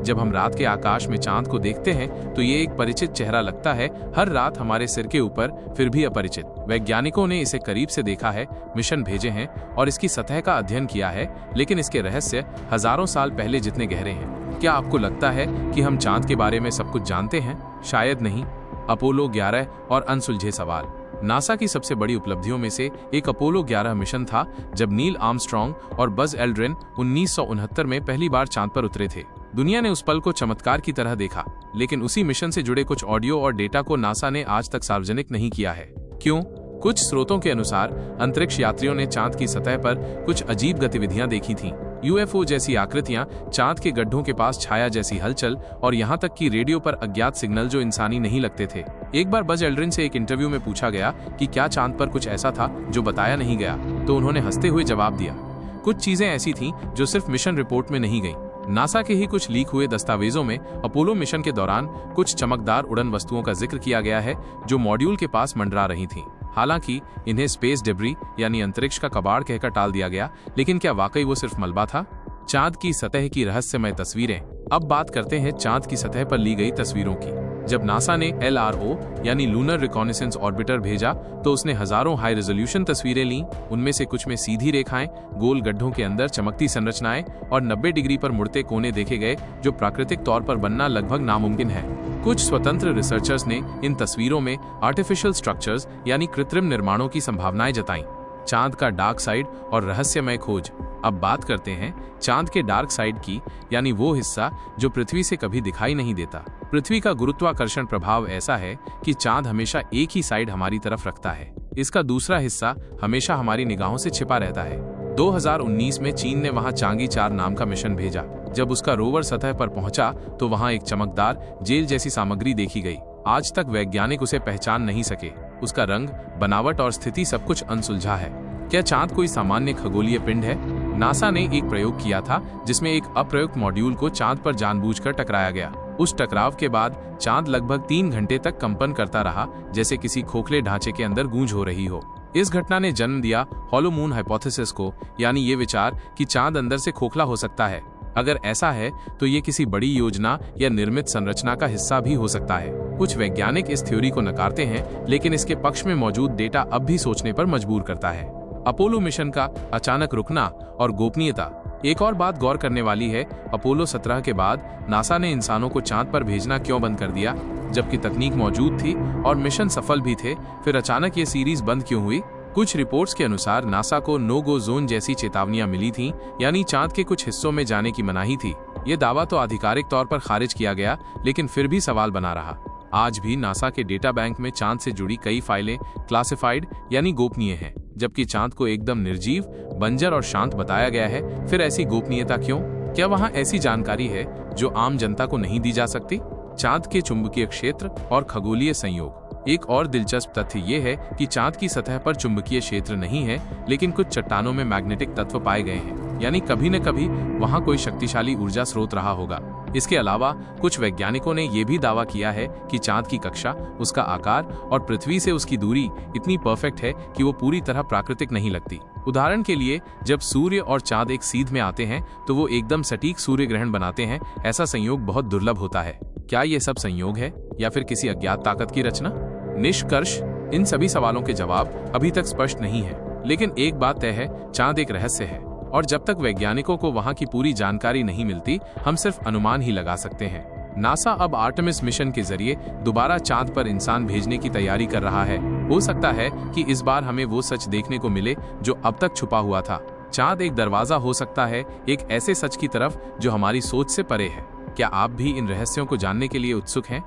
जब हम रात के आकाश में चांद को देखते हैं तो ये एक परिचित चेहरा लगता है, हर रात हमारे सिर के ऊपर, फिर भी अपरिचित। वैज्ञानिकों ने इसे करीब से देखा है, मिशन भेजे हैं और इसकी सतह का अध्ययन किया है, लेकिन इसके रहस्य हजारों साल पहले जितने गहरे हैं। क्या आपको लगता है कि हम चांद के बारे में सब कुछ जानते हैं? शायद नहीं। अपोलो 11 और अनसुलझे सवाल। नासा की सबसे बड़ी उपलब्धियों में से एक अपोलो 11 मिशन था, जब नील आर्मस्ट्रॉन्ग और बज एल्ड्रिन 1969 में पहली बार चांद पर उतरे थे। दुनिया ने उस पल को चमत्कार की तरह देखा, लेकिन उसी मिशन से जुड़े कुछ ऑडियो और डेटा को नासा ने आज तक सार्वजनिक नहीं किया है। क्यों? कुछ स्रोतों के अनुसार अंतरिक्ष यात्रियों ने चांद की सतह पर कुछ अजीब गतिविधियां देखी थीं। यूएफओ जैसी आकृतियां, चांद के गड्ढों के पास छाया जैसी हलचल और यहाँ तक कि रेडियो पर अज्ञात सिग्नल जो इंसानी नहीं लगते थे। एक बार बज एल्ड्रिन से एक इंटरव्यू में पूछा गया कि क्या चांद पर कुछ ऐसा था जो बताया नहीं गया, तो उन्होंने हंसते हुए जवाब दिया, कुछ चीजें ऐसी थीं जो सिर्फ मिशन रिपोर्ट में नहीं गईं। नासा के ही कुछ लीक हुए दस्तावेजों में अपोलो मिशन के दौरान कुछ चमकदार उड़न वस्तुओं का जिक्र किया गया है जो मॉड्यूल के पास मंडरा रही थीं। हालांकि इन्हें स्पेस डेब्री यानी अंतरिक्ष का कबाड़ कहकर टाल दिया गया, लेकिन क्या वाकई वो सिर्फ मलबा था? चांद की सतह की रहस्यमय तस्वीरें। अब बात करते हैं चांद की सतह पर ली गई तस्वीरों की। जब नासा ने LRO यानी लूनर रिकॉनेसेंस ऑर्बिटर भेजा तो उसने हजारों हाई रेजोल्यूशन तस्वीरें लीं। उनमें से कुछ में सीधी रेखाएं, गोल गड्ढों के अंदर चमकती संरचनाएं और 90 डिग्री पर मुड़ते कोने देखे गए, जो प्राकृतिक तौर पर बनना लगभग नामुमकिन है। कुछ स्वतंत्र रिसर्चर्स ने इन तस्वीरों में आर्टिफिशियल स्ट्रक्चर्स यानी कृत्रिम निर्माणों की संभावनाएं जताईं। चांद का डार्क साइड और रहस्यमय खोज। अब बात करते हैं चांद के डार्क साइड की, यानी वो हिस्सा जो पृथ्वी से कभी दिखाई नहीं देता। पृथ्वी का गुरुत्वाकर्षण प्रभाव ऐसा है कि चांद हमेशा एक ही साइड हमारी तरफ रखता है। इसका दूसरा हिस्सा हमेशा हमारी निगाहों से छिपा रहता है। 2019 में चीन ने वहां चांगी 4 नाम का मिशन भेजा। जब उसका रोवर सतह पर पहुंचा तो वहां एक चमकदार जेल जैसी सामग्री देखी गई। आज तक वैज्ञानिक उसे पहचान नहीं सके। उसका रंग, बनावट और स्थिति सब कुछ अनसुलझा है। क्या चांद कोई सामान्य खगोलीय पिंड है? नासा ने एक प्रयोग किया था जिसमें एक अप्रयुक्त मॉड्यूल को चांद पर जानबूझकर टकराया गया। उस टकराव के बाद चांद लगभग 3 घंटे तक कंपन करता रहा, जैसे किसी खोखले ढांचे के अंदर गूंज हो रही हो। इस घटना ने जन्म दिया हॉलो मून हाइपोथेसिस को, यानी ये विचार कि चांद अंदर से खोखला हो सकता है। अगर ऐसा है तो ये किसी बड़ी योजना या निर्मित संरचना का हिस्सा भी हो सकता है। कुछ वैज्ञानिक इस थ्योरी को नकारते हैं, लेकिन इसके पक्ष में मौजूद डेटा अब भी सोचने पर मजबूर करता है। अपोलो मिशन का अचानक रुकना और गोपनीयता। एक और बात गौर करने वाली है, अपोलो 17 के बाद नासा ने इंसानों को चांद पर भेजना क्यों बंद कर दिया? जबकि तकनीक मौजूद थी और मिशन सफल भी थे, फिर अचानक ये सीरीज बंद क्यों हुई? कुछ रिपोर्ट्स के अनुसार नासा को नो गो जोन जैसी चेतावनियां मिली थीं, यानी चांद के कुछ हिस्सों में जाने की मनाही थी। ये दावा तो आधिकारिक तौर पर खारिज किया गया, लेकिन फिर भी सवाल बना रहा। आज भी नासा के डेटा बैंक में चांद से जुड़ी कई फाइलें क्लासिफाइड यानी गोपनीय हैं, जबकि चांद को एकदम निर्जीव, बंजर और शांत बताया गया है। फिर ऐसी गोपनीयता क्यों? क्या वहां ऐसी जानकारी है जो आम जनता को नहीं दी जा सकती? चांद के चुंबकीय क्षेत्र और खगोलीय संयोग। एक और दिलचस्प तथ्य ये है कि चांद की सतह पर चुंबकीय क्षेत्र नहीं है, लेकिन कुछ चट्टानों में मैग्नेटिक तत्व पाए गए हैं, यानी कभी न कभी वहां कोई शक्तिशाली ऊर्जा स्रोत रहा होगा। इसके अलावा कुछ वैज्ञानिकों ने यह भी दावा किया है कि चांद की कक्षा, उसका आकार और पृथ्वी से उसकी दूरी इतनी परफेक्ट है कि वो पूरी तरह प्राकृतिक नहीं लगती। उदाहरण के लिए, जब सूर्य और चांद एक सीध में आते हैं तो वो एकदम सटीक सूर्य ग्रहण बनाते हैं। ऐसा संयोग बहुत दुर्लभ होता है। क्या ये सब संयोग है या फिर किसी अज्ञात ताकत की रचना? निष्कर्ष, इन सभी सवालों के जवाब अभी तक स्पष्ट नहीं है, लेकिन एक बात तय है, चांद एक रहस्य है और जब तक वैज्ञानिकों को वहां की पूरी जानकारी नहीं मिलती, हम सिर्फ अनुमान ही लगा सकते हैं। नासा अब आर्टेमिस मिशन के जरिए दोबारा चांद पर इंसान भेजने की तैयारी कर रहा है। हो सकता है कि इस बार हमें वो सच देखने को मिले जो अब तक छुपा हुआ था। चांद एक दरवाजा हो सकता है, एक ऐसे सच की तरफ जो हमारी सोच से परे है। क्या आप भी इन रहस्यों को जानने के लिए उत्सुक हैं?